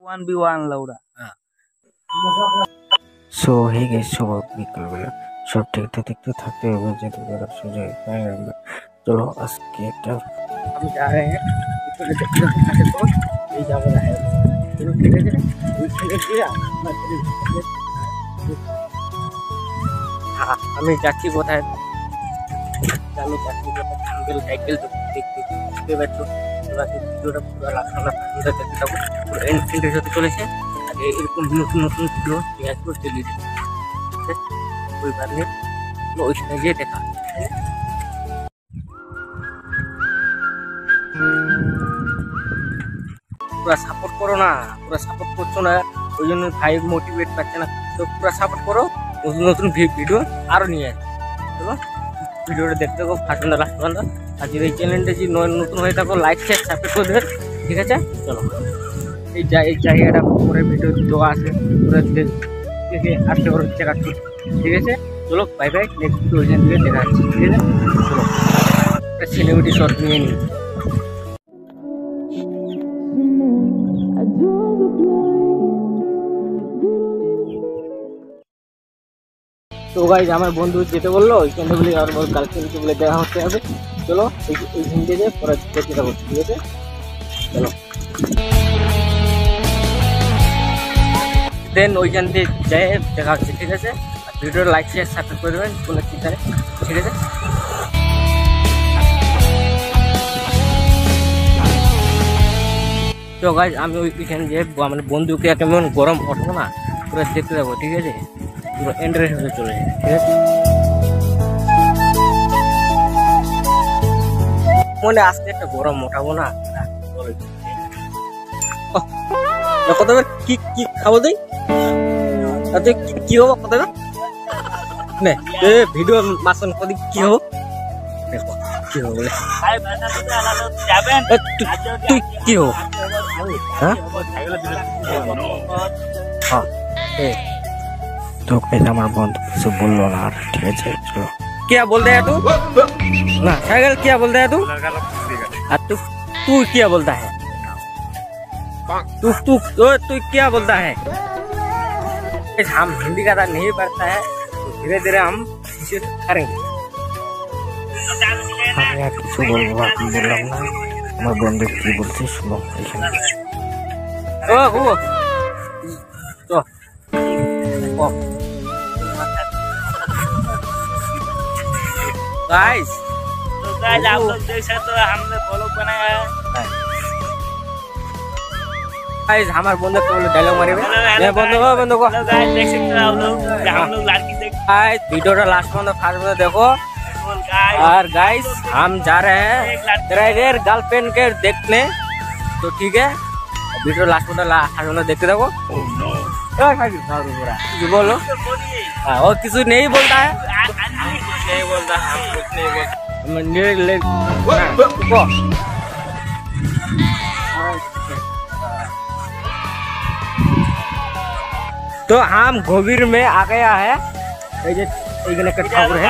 1v1 লাউড়া। So hey guys, সব বিকেলবেলা সব দেখতে থাকতে হবে যেতে পারা সোজা। চলো আজকে একটা हम जा रहे हैं छोटे छोटे तो ये जा रहा है चलो ठीक है खेले दिया हाँ हमें जाती कोথায় चलो जाती कोথায় साइकिल तो देखते बच्चों তোরা ভিডিওটা পুরো লাস্টটা পর্যন্ত দেখতে থাকো। পুরো এন্ড হতে চলেছে। আগে এরকম নতুন নতুন ভিডিও শেয়ার করে দিই ওই বারে ওইখানে গিয়ে দেখা। पूरा सपोर्ट करो ना, पूरा सपोर्ट করছো না ওই জন্য ভাই মোটিভেট পাচ্ছে না। তো পুরো সাপোর্ট করো, নতুন নতুন ভিডিও আরো নিয়ে চলো ভিডিওটা দেখতে থাকো ফার্স্ট থেকে লাস্ট পর্যন্ত। আর যদি এই চ্যানেলটা যদি নতুন হয়ে থাকো লাইক শেয়ার সাবস্ক্রাইব করে দেবেন, ঠিক আছে? চলো এই জায়গাটা পরে ভিডিও দেওয়া আছে, পুরো দেখে আসতে পারো চেক আউট করতে, ঠিক আছে? চলো বাই বাই, নেক্সট ভিডিও ওইখান থেকে দেখা হচ্ছে, ঠিক আছে? চলো একটা সেলিব্রিটি শট নিয়ে নিই। তো গাইজ আমার বন্ধু যেতে বললো ওইখানে বলে আর ওর গার্লফ্রেন্ডকে বলে দেখা হতে হবে। চলো এইখান থেকে পরে দেখতে যাবো, ঠিক আছে? চলো দেন ওইখান থেকে যাই দেখা হচ্ছে, ঠিক আছে? আর ভিডিওর লাইক শেয়ার সাবস্ক্রাইব করে দেবেন কোনো চিন্তা নেই, ঠিক আছে? তো গাইজ আমি ওইখানে যে মানে বন্ধুকে কেমন গরম ওঠবো না পুরো দেখতে যাবো, ঠিক আছে? পুরো এন্ড্রয়েড হতে চলে যায়, ঠিক আছে? মনে আজকে একটা গরম মোটাবো না। কত কি কি খাবো তুই কি হবো কত নে ভিডিও মাসন কদি কি হবো দেখো কি হবো বলে তুই কি হবো হ্যাঁ হ্যাঁ তো গাইস আমার বন্ধু কিছু বললো না আর, ঠিক আছে? চলো क्या बोलता है तू ना साइकिल क्या बोलता है तू तू क्या बोलता है तू क्या बोलता है? हम हिंदी का नहीं पढ़ता है तो धीरे धीरे हम इसे करेंगे। আমি আর কিছু বলবো বাকি বললাম না। আমার বন্ধু কি বলছে শুনো এখানে। गाइस आप लोग देख सकते हो हमने ब्लॉग बनाया है। गाइस हमारे बंदे को डायलॉग मारेंगे मैं बंदो को गाइस देख सकते हो आप लोग हम लोग लड़की देख गाइस वीडियोটা লাস্ট পর্যন্ত ফার্স্ট পর্যন্ত দেখো। और गाइस हम जा रहे हैं ड्राइवर गर्लफ्रेंड के देखने, तो ठीक है? वीडियो लास्ट पर्यন্ত देखते देखो। बोलो और किसी नहीं बोलता है, नहीं बोलता हम कुछ नहीं बोलते। तो हम गोवीर में आ गया है, ठाकुर है,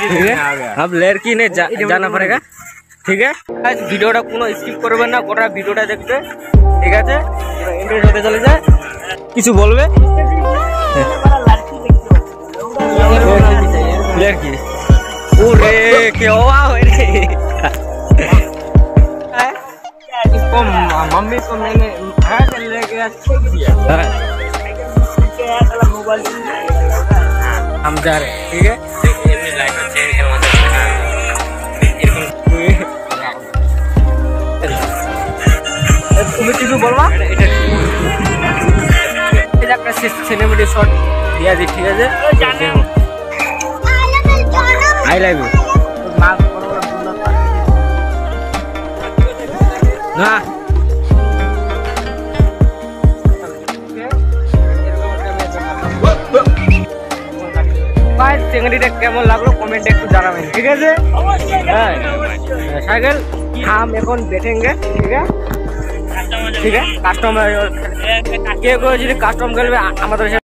ठीक है? अब लड़की ने जाना पड़ेगा, ठीक है? ভিডিওটা কোনো স্কিপ করবেন না, গোটা ভিডিওটা দেখবে, ঠিক আছে? এন্ড্রয়েড হতে চলে যায়, কিছু বলবে लड़की ओरे क्या हुआ रे इसको मम्मी को मैंने ले गया हम जा रहे हैं, ठीक है? তুমি কিছু বলবা এটা একটা সেলিব্রিটি শট দিয়া দি, ঠিক আছে? I love you. না ভাই চিংড়িটা কেমন লাগলো কমেন্টে একটু জানাবেন, ঠিক আছে? হ্যাঁ সাইকেল हम এখন बैठेंगे, ठीक है? ঠিক আছে কাস্টমার কে যদি কাস্টমার খেলবে আমাদের